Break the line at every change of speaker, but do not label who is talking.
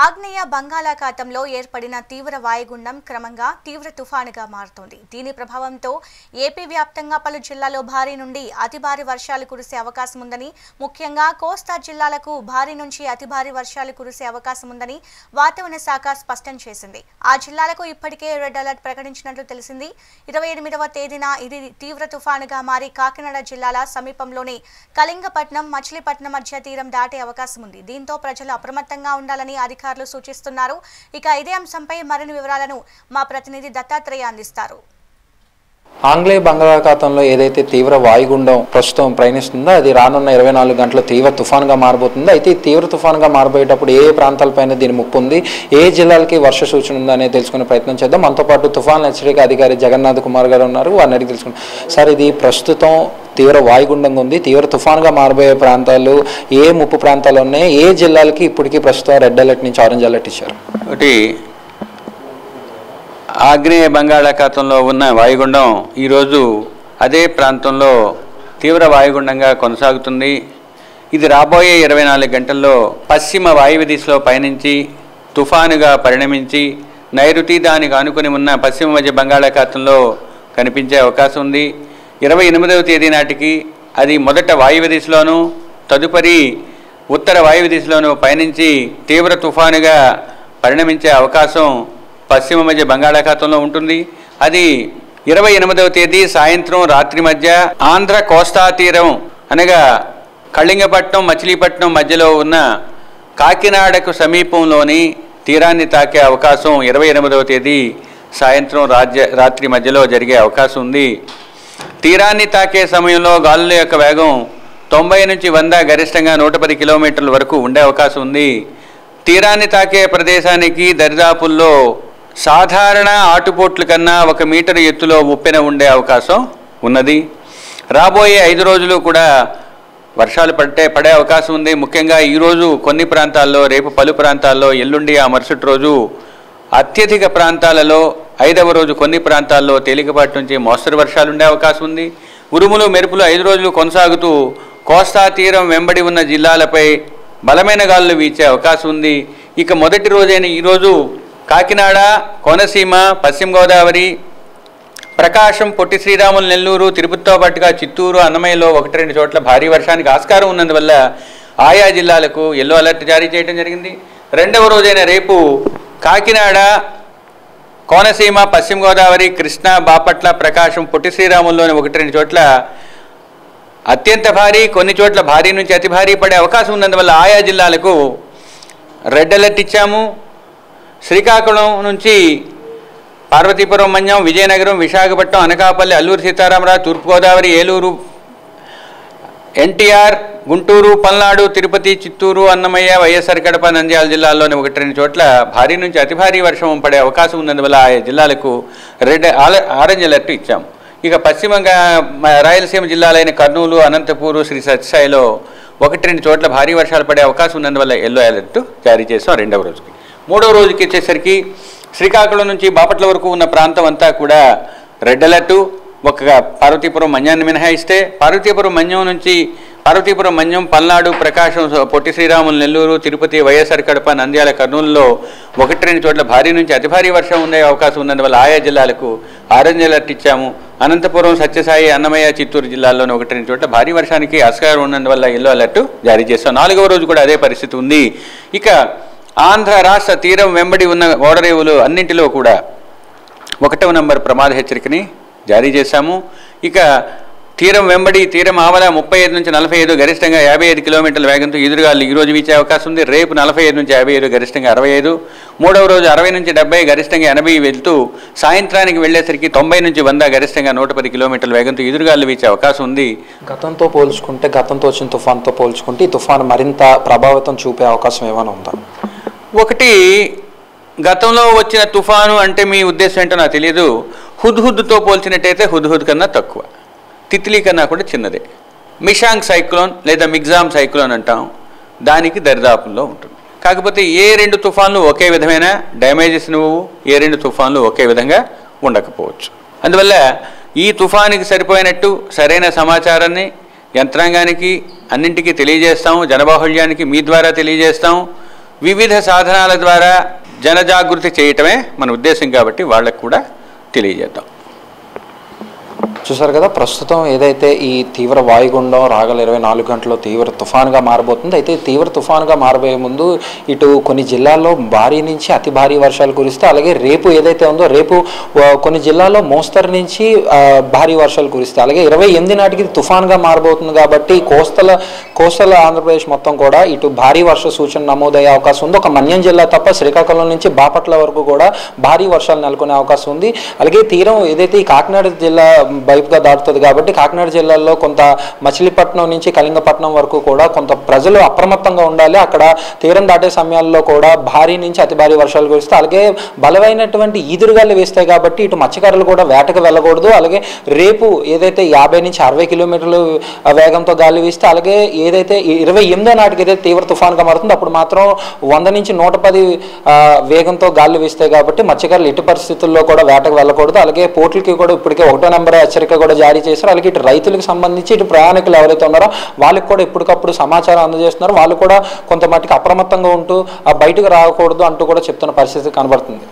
ఆగ్నేయ బంగాళాఖాతంలో ఏర్పడిన తీవ్ర వాయుగుండం క్రమంగా తీవ్ర తుఫానుగా మారుతోంది. దీని ప్రభావంతో ఏపీ వ్యాప్తంగా పలు జిల్లాల్లో భారీ నుండి అతి భారీ వర్షాలు కురిసే అవకాశం ఉందని, ముఖ్యంగా కోస్తా జిల్లాలకు భారీ నుంచి అతి భారీ వర్షాలు కురిసే అవకాశం ఉందని వాతావరణ శాఖ స్పష్టం చేసింది. ఆ జిల్లాలకు ఇప్పటికే రెడ్ అలర్ట్ ప్రకటించినట్లు తెలిసింది. 28వ తేదీన ఇది తీవ్ర తుఫానుగా మారి కాకినాడ జిల్లాల సమీపంలోని కళింగపట్నం, మచిలీపట్నం మధ్య తీరం దాటే అవకాశం ఉంది. దీంతో ప్రజలు అప్రమత్తంగా ఉండాలని అధికారులు సూచిస్తున్నారు. ఇక ఇదే అంశంపై మరిన్ని వివరాలను మా ప్రతినిధి దత్తాత్రేయ అందిస్తారు.
ఆంగ్లేయ బంగాళాఖాతంలో ఏదైతే తీవ్ర వాయుగుండం ప్రస్తుతం ప్రయాణిస్తుందో అది రానున్న 24 గంటల తీవ్ర తుఫాన్గా మారబోతుంది. అయితే ఈ తీవ్ర తుఫాన్గా మారబోయేటప్పుడు ఏ ప్రాంతాలపైన దీని ముప్పు ఉంది, ఏ జిల్లాలకి వర్ష సూచన ఉందనే తెలుసుకునే ప్రయత్నం చేద్దాం. మనతో పాటు తుఫాన్ హెచ్చరిక అధికారి జగన్నాథ్ కుమార్ గారు ఉన్నారు. వారిని అడిగి తెలుసుకున్నాం. సార్, ఇది ప్రస్తుతం తీవ్ర వాయుగుండంగా ఉంది, తీవ్ర తుఫాన్గా మారబోయే ప్రాంతాలు ఏ ముప్పు ప్రాంతాలు ఉన్నాయి, ఏ జిల్లాలకి ఇప్పటికీ ప్రస్తుతం రెడ్ అలర్ట్ నుంచి ఆరెంజ్ అలర్ట్ ఇచ్చారు?
ఒకటి, ఆగ్నేయ బంగాళాఖాతంలో ఉన్న వాయుగుండం ఈరోజు అదే ప్రాంతంలో తీవ్ర వాయుగుండంగా కొనసాగుతుంది. ఇది రాబోయే 24 గంటల్లో పశ్చిమ వాయువ్య దిశలో పయనించి తుఫానుగా పరిణమించి నైరుతి దానికి ఆనుకుని ఉన్న పశ్చిమ మధ్య బంగాళాఖాతంలో కనిపించే అవకాశం ఉంది. 28వ తేదీ నాటికి అది మొదట వాయువ్య దిశలోను, తదుపరి ఉత్తర వాయువ్య దిశలోను పయనించి తీవ్ర తుఫానుగా పరిణమించే అవకాశం పశ్చిమ మధ్య బంగాళాఖాతంలో ఉంటుంది. అది 28వ తేదీ సాయంత్రం రాత్రి మధ్య ఆంధ్ర కోస్తా తీరం అనగా కళింగపట్నం, మచిలీపట్నం మధ్యలో ఉన్న కాకినాడకు సమీపంలోని తీరాన్ని తాకే అవకాశం 28వ తేదీ సాయంత్రం రాత్రి మధ్యలో జరిగే అవకాశం ఉంది. తీరాన్ని తాకే సమయంలో గాలుల యొక్క వేగం 90 నుంచి 100, గరిష్టంగా 110 కిలోమీటర్ల వరకు ఉండే అవకాశం ఉంది. తీరాన్ని తాకే ప్రదేశానికి దరిదాపుల్లో సాధారణ ఆటుపోట్ల కన్నా 1 మీటర్ ఎత్తులో ముప్పెన ఉండే అవకాశం ఉన్నది. రాబోయే 5 రోజులు కూడా వర్షాలు పడే అవకాశం ఉంది. ముఖ్యంగా ఈరోజు కొన్ని ప్రాంతాల్లో, రేపు పలు ప్రాంతాల్లో, ఎల్లుండి ఆ మరుసటి రోజు అత్యధిక ప్రాంతాలలో, 5వ రోజు కొన్ని ప్రాంతాల్లో తేలికపాటి నుంచి మోస్తరు వర్షాలు ఉండే అవకాశం ఉంది. ఉరుములు మెరుపులు 5 రోజులు కొనసాగుతూ కోస్తా తీరం వెంబడి ఉన్న జిల్లాలపై బలమైన గాలులు వీచే అవకాశం ఉంది. ఇక మొదటి రోజైన ఈరోజు కాకినాడ, కోనసీమ, పశ్చిమ గోదావరి, ప్రకాశం, పొట్టి శ్రీరాములు, నెల్లూరు, తిరుపతితో పాటుగా చిత్తూరు, అన్నమయ్యలో 1-2 చోట్ల భారీ వర్షానికి ఆస్కారం ఉన్నందువల్ల ఆయా జిల్లాలకు ఎల్లో అలర్ట్ జారీ చేయడం జరిగింది. 2వ రోజైన రేపు కాకినాడ, కోనసీమ, పశ్చిమ గోదావరి, కృష్ణా, బాపట్ల, ప్రకాశం, పొట్టి శ్రీరాముల్లోని 1-2 చోట్ల అత్యంత భారీ, కొన్ని చోట్ల భారీ నుంచి అతి భారీ పడే అవకాశం ఉన్నందువల్ల ఆయా జిల్లాలకు రెడ్ అలర్ట్ ఇచ్చాము. శ్రీకాకుళం నుంచి పార్వతీపురం, మన్యం, విజయనగరం, విశాఖపట్నం, అనకాపల్లి, అల్లూరు సీతారామరాజు, తూర్పుగోదావరి, ఏలూరు, ఎన్టీఆర్, గుంటూరు, పల్నాడు, తిరుపతి, చిత్తూరు, అన్నమయ్య, వైఎస్ఆర్ కడప, నంద్యాల జిల్లాల్లోని 1-2 చోట్ల భారీ నుంచి అతి భారీ వర్షం పడే అవకాశం ఉన్నందువల్ల ఆయా జిల్లాలకు ఆరెంజ్ అలర్ట్ ఇచ్చాము. ఇక పశ్చిమంగా రాయలసీమ జిల్లాలైన కర్నూలు, అనంతపూరు, శ్రీ సత్యసాయిలో 1-2 చోట్ల భారీ వర్షాలు పడే అవకాశం ఉన్నందువల్ల ఎల్లో అలర్ట్ జారీ చేసాం 2వ రోజుకి. 3వ రోజుకి వచ్చేసరికి శ్రీకాకుళం నుంచి బాపట్ల వరకు ఉన్న ప్రాంతం అంతా కూడా రెడ్ అలర్టు. ఒక పార్వతీపురం, మన్యాన్ని మినహాయిస్తే పార్వతీపురం, మన్యం, పల్నాడు, ప్రకాశం, పొట్టి శ్రీరాములు, నెల్లూరు, తిరుపతి, వైఎస్ఆర్ కడప, నంద్యాల, కర్నూలులో 1-2 చోట్ల భారీ నుంచి అతి భారీ వర్షం ఉండే అవకాశం ఉన్నందువల్ల ఆయా జిల్లాలకు ఆరెంజ్ అలర్ట్ ఇచ్చాము. అనంతపురం, సత్యసాయి, అన్నమయ్య, చిత్తూరు జిల్లాల్లోని 1-2 చోట్ల భారీ వర్షానికి ఆస్కారం ఉన్నందువల్ల ఎల్లో అలర్ట్ జారీ చేస్తాం. 4వ రోజు కూడా అదే పరిస్థితి ఉంది. ఇక ఆంధ్ర రాష్ట్ర తీరం వెంబడి ఉన్న ఓడరేవులు అన్నింటిలో కూడా 1వ నంబర్ ప్రమాద హెచ్చరికని జారీ చేశాము. ఇక తీరం వెంబడి, తీరం ఆవల 35 నుంచి 45, గరిష్టంగా 55 కిలోమీటర్ల వేగంతో ఎదురుగాలు ఈరోజు వీచే అవకాశం ఉంది. రేపు 45 నుంచి 55, గరిష్టంగా 65. 3వ రోజు 60 నుంచి 70, గరిష్టంగా 80 వెళ్తూ సాయంత్రానికి వెళ్లేసరికి 90 నుంచి 100, గరిష్టంగా 110 కిలోమీటర్ల వేగంతో ఎదురుగాలు వీచే అవకాశం ఉంది.
గతంతో వచ్చిన తుఫాన్తో పోల్చుకుంటే ఈ తుఫాను మరింత ప్రభావితం చూపే అవకాశం ఏమైనా ఉందా?
ఒకటి, గతంలో వచ్చిన తుఫాను అంటే మీ ఉద్దేశం ఏంటో నాకు తెలియదు. హుద్హుద్తో పోల్చినట్టయితే హుద్హుద్ కన్నా తక్కువ, తిత్లీ కన్నా కూడా చిన్నదే. మిషాంగ్ సైక్లోన్ లేదా మిగ్జామ్ సైక్లోన్ అంటాం, దానికి దరిదాపుల్లో ఉంటుంది. కాకపోతే ఏ 2 తుఫాన్లు ఒకే విధమైన డ్యామేజెస్ నువ్వు, ఏ 2 తుఫాన్లు ఒకే విధంగా ఉండకపోవచ్చు. అందువల్ల ఈ తుఫానికి సరిపోయినట్టు సరైన సమాచారాన్ని యంత్రాంగానికి అన్నింటికీ తెలియజేస్తాము, జనబాహుళ్యానికి మీ ద్వారా తెలియజేస్తాము. వివిధ సాధనాల ద్వారా జనజాగృతి చేయటమే మన ఉద్దేశం కాబట్టి వాళ్ళకు కూడా తెలియజేద్దాం.
చూసారు కదా, ప్రస్తుతం ఏదైతే ఈ తీవ్ర వాయుగుండం రాగల 24 గంటల్లో తీవ్ర తుఫానుగా మారబోతుంది. అయితే తీవ్ర తుఫానుగా మారబోయే ముందు ఇటు కొన్ని జిల్లాల్లో భారీ నుంచి అతి భారీ వర్షాలు కురిస్తే, అలాగే రేపు ఏదైతే ఉందో రేపు కొన్ని జిల్లాల్లో మోస్తరు నుంచి భారీ వర్షాలు కురిస్తే, అలాగే 28 నాటికి తుఫానుగా మారబోతుంది కాబట్టి కోస్టల్ ఆంధ్రప్రదేశ్ మొత్తం కూడా ఇటు భారీ వర్ష సూచన నమోదయ్యే అవకాశం ఉంది. ఒక మన్యం జిల్లా తప్ప శ్రీకాకుళం నుంచి బాపట్ల వరకు కూడా భారీ వర్షాలు నెలకొనే అవకాశం ఉంది. అలాగే తీరం ఏదైతే ఈ కాకినాడ జిల్లా వైపుగా దాటుతుంది కాబట్టి కాకినాడ జిల్లాలో కొంత మచిలీపట్నం నుంచి కళింగపట్నం వరకు కూడా కొంత ప్రజలు అప్రమత్తంగా ఉండాలి. అక్కడ తీరం దాటే సమయాల్లో కూడా భారీ నుంచి అతి భారీ వర్షాలు కురిస్తే, అలాగే బలమైనటువంటి ఈదురుగాలు వేస్తాయి కాబట్టి ఇటు మత్స్యకారులు కూడా వేటకు వెళ్ళకూడదు. అలాగే రేపు ఏదైతే 50 నుంచి 60 కిలోమీటర్లు వేగంతో గాలి వీస్తే, అలాగే ఏదైతే 28వ నాటికి ఏదైతే తీవ్ర తుఫాన్గా మారుతుందో అప్పుడు మాత్రం 100 నుంచి 110 వేగంతో గాలి వీస్తాయి కాబట్టి మత్స్యకారులు ఎట్టి పరిస్థితుల్లో కూడా వేటకు వెళ్ళకూడదు. అలాగే పోర్టులకి కూడా ఇప్పటికే 1వ నెంబర్ హెచ్చరిక కూడా జారీ చేశారు. అలాగే ఇటు రైతులకు సంబంధించి ఇటు ప్రయాణికులు ఎవరైతే ఉన్నారో వాళ్ళకి కూడా ఎప్పటికప్పుడు సమాచారం అందజేస్తున్నారు. వాళ్ళు కూడా కొంత మట్టుకు అప్రమత్తంగా ఉంటూ బయటకు రాకూడదు అంటూ కూడా చెప్తున్న పరిస్థితి కనబడుతుంది.